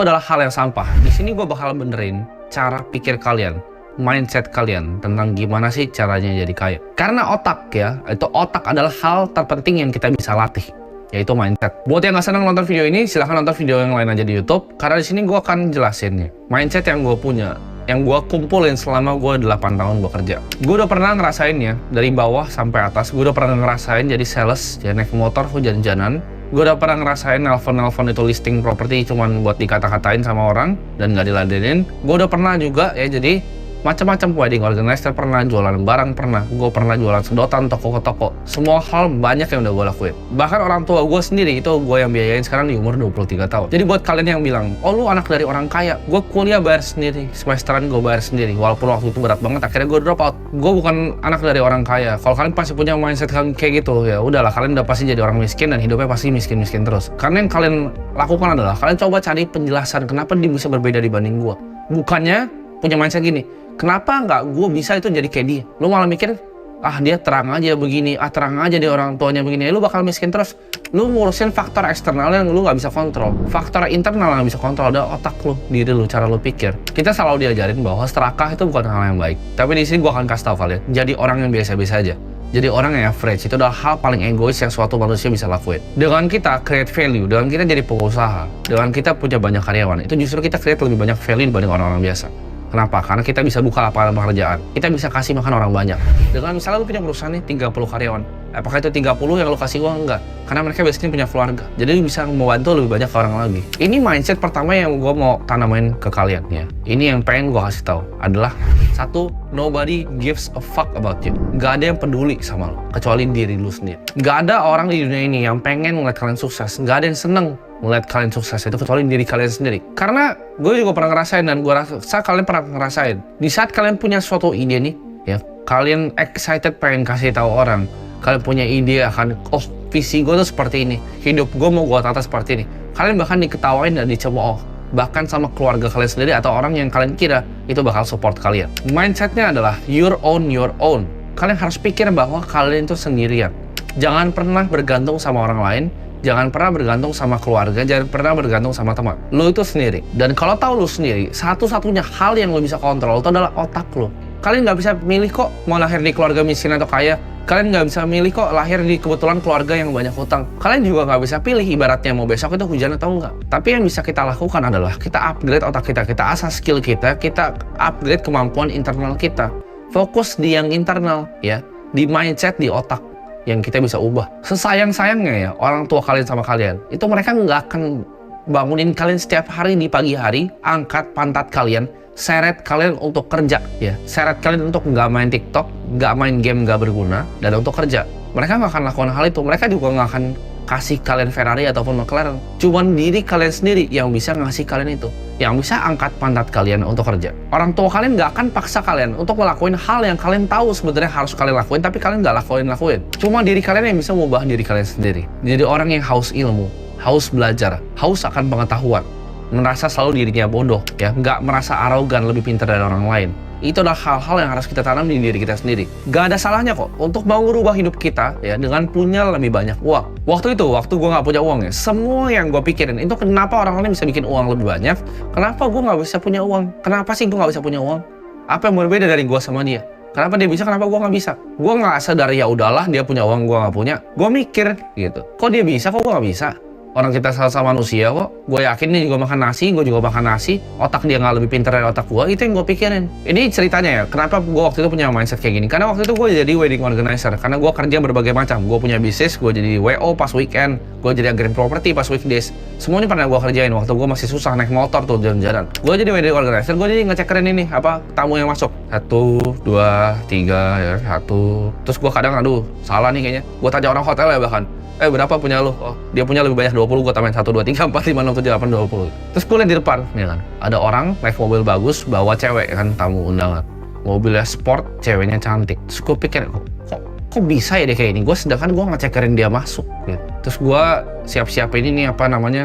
adalah hal yang sampah. Di sini gue bakal benerin cara pikir kalian, mindset kalian tentang gimana sih caranya jadi kaya. Karena otak ya, itu otak adalah hal terpenting yang kita bisa latih, yaitu mindset. Buat yang nggak senang nonton video ini, silahkan nonton video yang lain aja di YouTube. Karena di sini gue akan jelasinnya. Mindset yang gue punya, yang gue kumpulin selama gue 8 tahun gue kerja. Gue udah pernah ngerasainnya dari bawah sampai atas. Gue udah pernah ngerasain jadi sales, jadi naik motor hujan-hujanan. Gue udah pernah ngerasain nelfon itu listing properti cuman buat dikata-katain sama orang dan nggak diladenin. Gue udah pernah juga ya jadi macam-macam wedding organizer, pernah jualan barang, gue pernah jualan sedotan toko ke toko. Semua hal banyak yang udah gue lakuin. Bahkan orang tua gue sendiri itu gue yang biayain sekarang di umur 23 tahun. Jadi buat kalian yang bilang, oh lu anak dari orang kaya, gue kuliah bayar sendiri, semesteran gue bayar sendiri. Walaupun waktu itu berat banget, akhirnya gue drop out. Gue bukan anak dari orang kaya. Kalau kalian pasti punya mindset kayak gitu, ya udahlah, kalian udah pasti jadi orang miskin dan hidupnya pasti miskin-miskin terus. Karena yang kalian lakukan adalah kalian coba cari penjelasan kenapa dia bisa berbeda dibanding gue. Bukannya punya mindset gini, kenapa nggak gue bisa itu jadi kayak dia? Lu malah mikir, dia terang aja begini, terang aja dia orang tuanya begini, lu bakal miskin terus. Lu ngurusin faktor eksternal yang lu nggak bisa kontrol. Faktor internal yang bisa kontrol ada otak lu, diri lu, cara lu pikir. Kita selalu diajarin bahwa serakah itu bukan hal yang baik. Tapi di sini gue akan kasih tahu kalian, jadi orang yang biasa-biasa aja. Jadi orang yang average itu adalah hal paling egois yang suatu manusia bisa lakuin. Dengan kita create value, dengan kita jadi pengusaha, dengan kita punya banyak karyawan, itu justru kita create lebih banyak value dibanding orang-orang biasa. Kenapa? Karena kita bisa buka lapangan pekerjaan. Kita bisa kasih makan orang banyak. Dengan misalnya lu punya perusahaan nih 30 karyawan. Apakah itu 30 yang lu kasih uang? Enggak. Karena mereka biasanya punya keluarga. Jadi lu bisa membantu lebih banyak orang lagi. Ini mindset pertama yang gue mau tanamin ke kalian ya. Ini yang pengen gue kasih tahu adalah satu, nobody gives a fuck about you. Gak ada yang peduli sama lu kecuali diri lu sendiri. Gak ada orang di dunia ini yang pengen ngeliat kalian sukses. Gak ada yang seneng melihat kalian sukses itu kecuali diri kalian sendiri. Karena gue juga pernah ngerasain dan gue rasa kalian pernah ngerasain. Di saat kalian punya suatu ide nih, ya, kalian excited pengen kasih tahu orang. Kalian punya ide akan, visi gue tuh seperti ini, hidup gue mau gue tata seperti ini. Kalian bahkan diketawain dan dicemooh, bahkan sama keluarga kalian sendiri atau orang yang kalian kira itu bakal support kalian. Mindsetnya adalah your own. Kalian harus pikir bahwa kalian itu sendirian. Jangan pernah bergantung sama orang lain. Jangan pernah bergantung sama keluarga, jangan pernah bergantung sama teman. Lo itu sendiri. Dan kalau tahu lo sendiri, satu-satunya hal yang lo bisa kontrol itu adalah otak lo. Kalian nggak bisa milih kok mau lahir di keluarga miskin atau kaya. Kalian nggak bisa milih kok lahir di kebetulan keluarga yang banyak hutang. Kalian juga nggak bisa pilih ibaratnya mau besok itu hujan atau enggak. Tapi yang bisa kita lakukan adalah kita upgrade otak kita asah skill kita upgrade kemampuan internal kita. Fokus di yang internal ya, di mindset, di otak yang kita bisa ubah. Sesayang-sayangnya ya orang tua kalian sama kalian, itu mereka nggak akan bangunin kalian setiap hari di pagi hari, angkat pantat kalian, seret kalian untuk kerja ya, seret kalian untuk nggak main TikTok, nggak main game nggak berguna, dan untuk kerja. Mereka nggak akan lakukan hal itu. Mereka juga nggak akan kasih kalian Ferrari ataupun McLaren. Cuman diri kalian sendiri yang bisa ngasih kalian itu, yang bisa angkat pantat kalian untuk kerja. Orang tua kalian nggak akan paksa kalian untuk ngelakuin hal yang kalian tahu sebenarnya harus kalian lakuin, tapi kalian nggak lakuin. Cuma diri kalian yang bisa mengubah diri kalian sendiri. Jadi orang yang haus ilmu, haus belajar, haus akan pengetahuan, merasa selalu dirinya bodoh, ya, nggak merasa arogan lebih pintar dari orang lain. Itu adalah hal-hal yang harus kita tanam di diri kita sendiri. Gak ada salahnya kok untuk mau merubah hidup kita ya dengan punya lebih banyak uang. Waktu gue nggak punya uang ya, semua yang gue pikirin itu kenapa orang lain bisa bikin uang lebih banyak, kenapa gue nggak bisa punya uang, kenapa sih gue nggak bisa punya uang, apa yang berbeda dari gue sama dia, kenapa dia bisa, kenapa gue nggak bisa. Gue nggak sadar ya udahlah dia punya uang, gue nggak punya. Gue mikir gitu, kok dia bisa, kok gue nggak bisa. Orang kita sama manusia kok. Gue yakin dia juga makan nasi, gue juga makan nasi. Otak dia nggak lebih pintar dari otak gue. Itu yang gue pikirin. Ini ceritanya ya, kenapa gue waktu itu punya mindset kayak gini. Karena waktu itu gue jadi wedding organizer. Karena gue kerja berbagai macam. Gue punya bisnis, gue jadi WO pas weekend. Gue jadi agen properti pas weekdays. Semuanya pernah gue kerjain waktu gue masih susah naik motor tuh jalan-jalan. Gue jadi wedding organizer, gue jadi ngecekerin ini, tamu yang masuk. 1, 2, 3, ya, 1. Terus gue kadang, salah nih kayaknya. Gue tanya orang hotel ya bahkan. Berapa punya lu? Dia punya lebih banyak 20, gue tambahin 1, 2, 3, 4, 5, 6, 7, 8, 20. Terus gue liat di depan, ya kan, ada orang naik mobil bagus, bawa cewek kan, tamu undangan. Mobilnya sport, ceweknya cantik. Terus gue pikir, kok bisa ya dia kayak ini? Sedangkan gue ngecekerin dia masuk gitu. Terus gue siap-siapin ini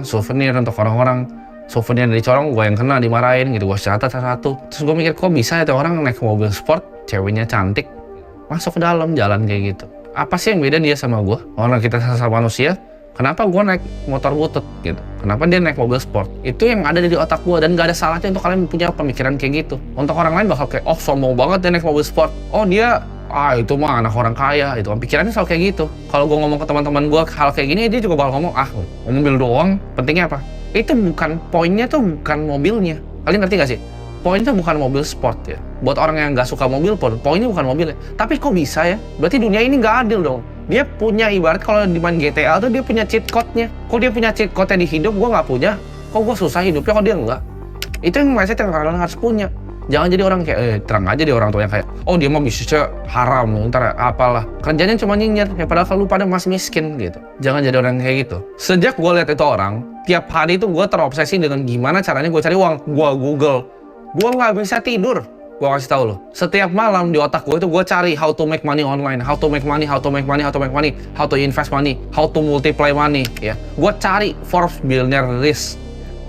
souvenir untuk orang-orang. Souvenir dari corong, gue yang kena dimarahin gitu, gue catat satu. Terus gue mikir, kok bisa ya orang naik mobil sport, ceweknya cantik, masuk ke dalam jalan kayak gitu. Apa sih yang beda dia sama gue? Orang kita sama manusia, Kenapa gue naik motor butut gitu? Kenapa dia naik mobil sport? Itu yang ada di otak gue, dan gak ada salahnya untuk kalian punya pemikiran kayak gitu. Untuk orang lain bakal kayak, oh sombong banget dia naik mobil sport. Oh dia, itu mah anak orang kaya. Itu kan pikirannya selalu kayak gitu. Kalau gue ngomong ke teman-teman gue hal kayak gini, dia juga bakal ngomong, mobil doang, pentingnya apa? Itu bukan, poinnya tuh bukan mobilnya. Kalian ngerti gak sih? Poinnya tuh bukan mobil sport ya. Buat orang yang gak suka mobil pun, poinnya bukan mobilnya. Tapi kok bisa ya? Berarti dunia ini gak adil dong. Dia punya, ibarat kalau di main GTA tuh dia punya cheat code-nya. Kok dia punya cheat code-nya di hidup, gue nggak punya. Kok gue susah hidupnya, kok dia enggak? Itu yang mindset yang kalian harus punya. Jangan jadi orang kayak, terang aja di orang tua yang kayak, oh dia mah bisnisnya haram, ntar apalah. Kerjanya cuma nyinyir, ya padahal kalau lu pada masih miskin gitu. Jangan jadi orang kayak gitu. Sejak gue lihat itu orang, tiap hari itu gue terobsesi dengan gimana caranya gue cari uang. Gue Google, gue nggak bisa tidur. Gue kasih tahu lo, setiap malam di otak gue itu gue cari how to make money online, how to make money, how to make money, how to make money, how to invest money, how to multiply money, ya. Gue cari Forbes Billionaire List.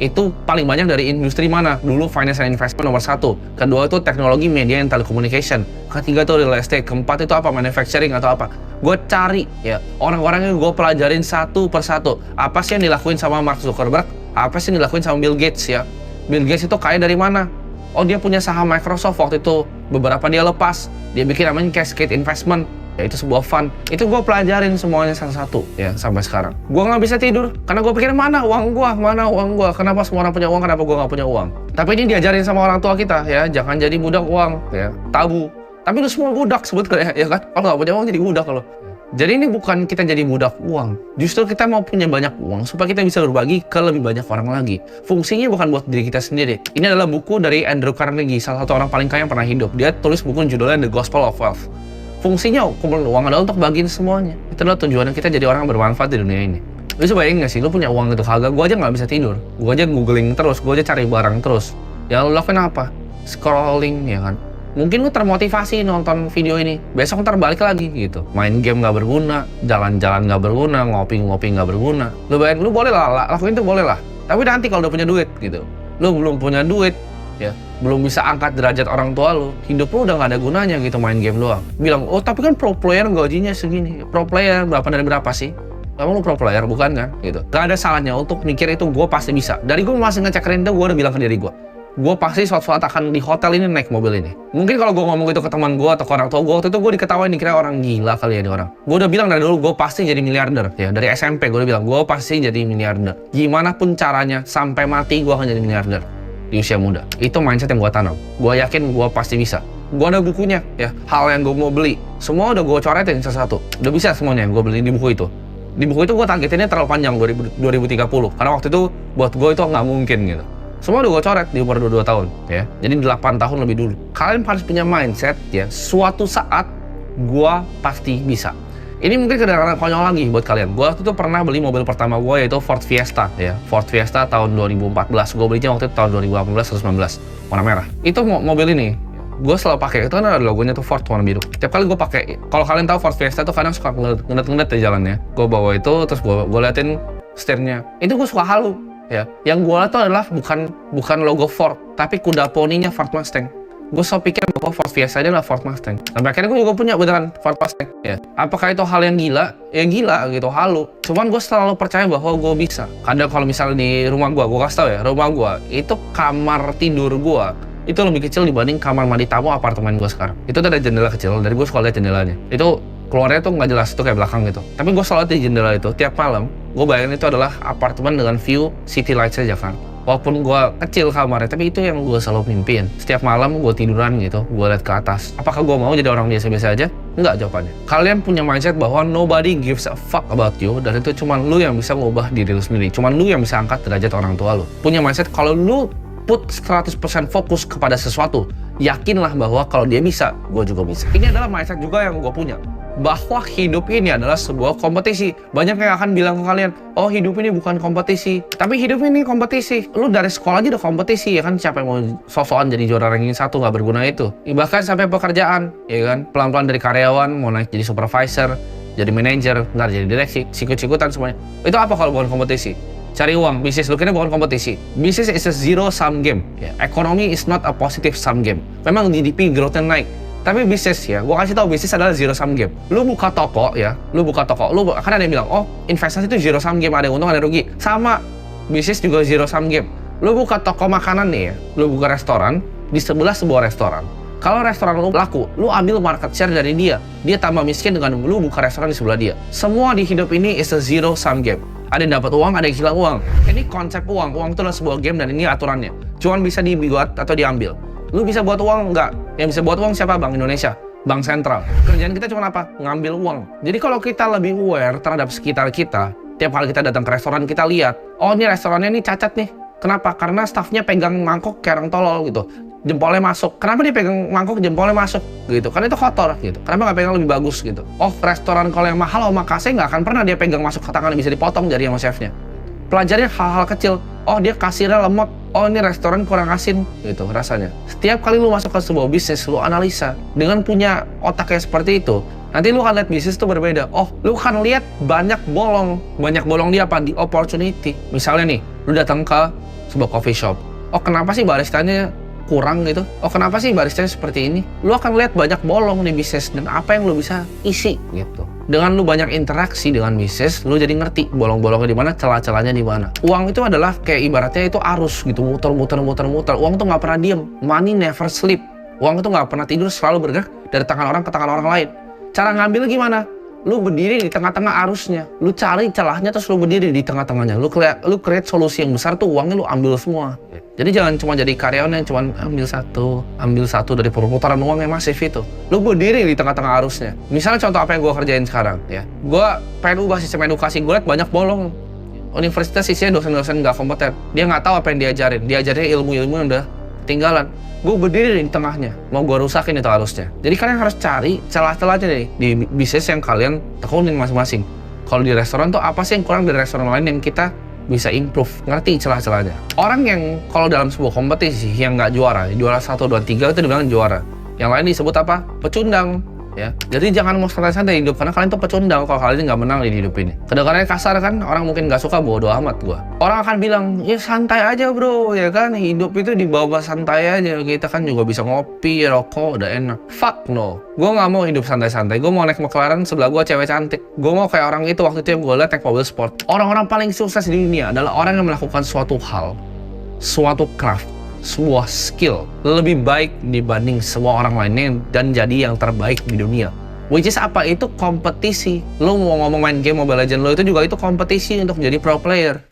Itu paling banyak dari industri mana? Dulu financial investment nomor 1, kedua itu teknologi, media, and telecommunication, ketiga itu real estate, keempat itu apa? Manufacturing atau apa? Gue cari ya orang-orangnya, gue pelajarin satu persatu. Apa sih yang dilakuin sama Mark Zuckerberg? Apa sih yang dilakuin sama Bill Gates ya? Bill Gates itu kaya dari mana? Oh dia punya saham Microsoft waktu itu, beberapa dia lepas, dia bikin namanya Cascade Investment, yaitu sebuah fund. Itu gue pelajarin semuanya satu-satu ya sampai sekarang. Gue nggak bisa tidur karena gue pikir mana uang gue, kenapa semua orang punya uang, kenapa gue nggak punya uang. Tapi ini diajarin sama orang tua kita ya, jangan jadi budak uang ya, tabu. Tapi lu semua budak sebetulnya ya kan, kalau nggak punya uang jadi budak kalau. Jadi ini bukan kita jadi budak uang, justru kita mau punya banyak uang supaya kita bisa berbagi ke lebih banyak orang lagi. Fungsinya bukan buat diri kita sendiri. Ini adalah buku dari Andrew Carnegie, salah satu orang paling kaya yang pernah hidup. Dia tulis buku judulnya The Gospel of Wealth. Fungsinya kumpul uang adalah untuk bagiin semuanya. Itu adalah tujuannya kita jadi orang yang bermanfaat di dunia ini. Lu coba bayangin gak sih, lu punya uang itu kagak? Gue aja nggak bisa tidur, gue aja googling terus, gue aja cari barang terus. Ya lu lakuin apa? Scrolling ya kan? Mungkin lu termotivasi nonton video ini, besok ntar balik lagi gitu. Main game nggak berguna, jalan-jalan nggak berguna, ngopi-ngopi nggak berguna. Lu bayangin, lu boleh lah, lakuin itu boleh lah. Tapi nanti kalau udah punya duit gitu, lu belum punya duit, ya belum bisa angkat derajat orang tua lu, hidup lu udah nggak ada gunanya gitu main game doang. Bilang, oh tapi kan pro player gajinya segini. Pro player berapa dari berapa sih? Emang lu pro player bukan kan? Gitu. Gak ada salahnya untuk mikir itu, gue pasti bisa. Dari gue masih ngecek renda, gue udah bilang ke diri gue pasti suatu saat akan di hotel ini naik mobil ini. Mungkin kalau gue ngomong itu ke teman gue atau ke orang tua gue, waktu itu gue diketawain, dikira orang gila kali ya ini orang. Gue udah bilang dari dulu gue pasti jadi miliarder ya, dari SMP gue udah bilang gue pasti jadi miliarder. Gimana pun caranya sampai mati gue akan jadi miliarder di usia muda. Itu mindset yang gue tanam. Gue yakin gue pasti bisa. Gue ada bukunya ya, hal yang gue mau beli semua udah gue coretin satu-satu. Udah bisa semuanya yang gue beli di buku itu. Di buku itu gue targetinnya terlalu panjang, 2030, karena waktu itu buat gue itu nggak mungkin gitu. Semua udah gue coret di umur 22 tahun ya. Jadi 8 tahun lebih dulu. Kalian harus punya mindset ya, suatu saat gue pasti bisa. Ini mungkin kedengaran konyol lagi buat kalian. Gue waktu itu pernah beli mobil pertama gue, yaitu Ford Fiesta ya. Ford Fiesta tahun 2014. Gue belinya waktu itu tahun 2018 atau 2019, warna merah. Itu mobil ini gue selalu pakai, itu kan ada logonya tuh Ford warna biru. Tiap kali gue pakai, kalau kalian tahu Ford Fiesta tuh kadang suka ngedet-ngedet di jalannya. Gue bawa itu terus gue liatin setirnya. Itu gue suka halu. Ya, yang gue lihat tuh adalah bukan logo Ford, tapi kuda poninya Ford Mustang. Gue selalu pikir bahwa Ford Fiesta aja adalah Ford Mustang. Sampai akhirnya gue juga punya beneran Ford Mustang. Ya, apakah itu hal yang gila? Ya gila gitu, halu. Cuman gue selalu percaya bahwa gue bisa. Kadang kalau misalnya di rumah gue kasih tau ya, rumah gue itu kamar tidur gue itu lebih kecil dibanding kamar mandi tamu apartemen gue sekarang. Itu ada jendela kecil, dari gue suka lihat jendelanya. Itu keluarnya tuh nggak jelas, itu kayak belakang gitu. Tapi gue selalu lihat di jendela itu tiap malam. Gue bayangin itu adalah apartemen dengan view city lights aja kan. Walaupun gue kecil kamarnya, tapi itu yang gue selalu mimpin. Setiap malam gue tiduran gitu, gue lihat ke atas. Apakah gue mau jadi orang biasa-biasa aja? Enggak jawabannya. Kalian punya mindset bahwa nobody gives a fuck about you, dan itu cuma lu yang bisa ngubah diri lu sendiri. Cuma lu yang bisa angkat derajat orang tua lu. Punya mindset kalau lu put 100% fokus kepada sesuatu, yakinlah bahwa kalau dia bisa, gue juga bisa. Ini adalah mindset juga yang gue punya, bahwa hidup ini adalah sebuah kompetisi. Banyak yang akan bilang ke kalian, oh hidup ini bukan kompetisi. Tapi hidup ini kompetisi. Lu dari sekolah aja udah kompetisi ya kan, siapa yang mau sok-sokan jadi juara ranking 1 nggak berguna itu. Bahkan sampai pekerjaan, ya kan, pelan-pelan dari karyawan mau naik jadi supervisor, jadi manajer, ntar jadi direksi, sikut-sikutan semuanya. Itu apa kalau bukan kompetisi? Cari uang, bisnis lu kira bukan kompetisi. Bisnis is a zero sum game. Ya, ekonomi is not a positive sum game. Memang GDP growth-nya naik, Tapi bisnis ya, gua kasih tau bisnis adalah zero sum game. Lu buka toko ya, kan ada yang bilang, oh investasi itu zero sum game, ada yang untung ada yang rugi. Sama, bisnis juga zero sum game. Lu buka toko makanan nih ya, lu buka restoran, di sebelah sebuah restoran. Kalau restoran lu laku, lu ambil market share dari dia. Dia tambah miskin dengan lu buka restoran di sebelah dia. Semua di hidup ini is a zero sum game. Ada yang dapat uang, ada yang hilang uang. Ini konsep uang. Uang itu adalah sebuah game dan ini aturannya. Cuman bisa dibuat atau diambil. Lu bisa buat uang enggak? Yang bisa buat uang siapa? Bank Indonesia, Bank Sentral. Kerjaan kita cuma apa? Ngambil uang. Jadi kalau kita lebih aware terhadap sekitar kita, tiap kali kita datang ke restoran kita lihat, oh ini restorannya ini cacat nih. Kenapa? Karena staffnya pegang mangkok kayak orang tolol gitu. Jempolnya masuk. Kenapa dia pegang mangkok jempolnya masuk? Gitu. Karena itu kotor gitu. Kenapa nggak pegang lebih bagus gitu? Oh restoran kalau yang mahal omakase nggak akan pernah dia pegang masuk ke tangan bisa dipotong jari sama chefnya. Pelajari hal-hal kecil. Oh dia kasirnya lemot. Oh ini restoran kurang asin gitu rasanya. Setiap kali lu masuk ke sebuah bisnis, lu analisa dengan punya otak yang seperti itu. Nanti lu akan lihat bisnis itu berbeda. Oh, lu akan lihat banyak bolong. Banyak bolong di apa? Di opportunity. Misalnya nih, lu datang ke sebuah coffee shop. Oh, kenapa sih baristanya kurang gitu? Oh, kenapa sih baristanya seperti ini? Lu akan lihat banyak bolong di bisnis dan apa yang lu bisa isi gitu. Dengan lu banyak interaksi dengan bisnis, lu jadi ngerti bolong-bolongnya di mana, celah-celahnya di mana. Uang itu adalah kayak ibaratnya itu arus gitu, muter-muter. Uang tuh nggak pernah diem. Money never sleep. Uang itu nggak pernah tidur, selalu bergerak dari tangan orang ke tangan orang lain. Cara ngambil gimana? Lu berdiri di tengah-tengah arusnya, lu cari celahnya terus lu berdiri di tengah-tengahnya, lu create solusi yang besar tuh uangnya lu ambil semua. Jadi jangan cuma jadi karyawan yang cuma ambil satu dari perputaran uang yang masif itu. Lu berdiri di tengah-tengah arusnya. Misalnya contoh apa yang gue kerjain sekarang ya, gue pengen ubah sistem edukasi, gue liat banyak bolong. Universitas isinya dosen-dosen nggak kompeten, dia nggak tahu apa yang diajarin ilmu-ilmu yang udah ketinggalan. Gue berdiri di tengahnya, mau gue rusakin itu arusnya. Jadi kalian harus cari celah-celahnya nih di bisnis yang kalian tekunin masing-masing. Kalau di restoran tuh apa sih yang kurang dari restoran lain yang kita bisa improve, ngerti celah-celahnya. Orang yang kalau dalam sebuah kompetisi yang nggak juara 1, 2, 3 itu dibilang juara. Yang lain disebut apa? Pecundang. Ya, jadi jangan mau santai-santai hidup karena kalian tuh pecundang kalau kalian nggak menang di hidup ini. Kedengarannya kasar kan, orang mungkin nggak suka, bodo amat gua. Orang akan bilang, ya santai aja bro, ya kan hidup itu dibawa santai aja. Kita kan juga bisa ngopi, rokok, udah enak. Fuck no, gua nggak mau hidup santai-santai. Gua mau naik McLaren, sebelah gua cewek cantik. Gua mau kayak orang itu waktu itu yang gua liat naik mobil sport. Orang-orang paling sukses di dunia adalah orang yang melakukan suatu hal, suatu craft, sebuah skill lebih baik dibanding semua orang lainnya dan jadi yang terbaik di dunia. Which is apa? Itu kompetisi. Lu mau ngomong main game Mobile Legends, lo itu juga itu kompetisi untuk jadi pro player.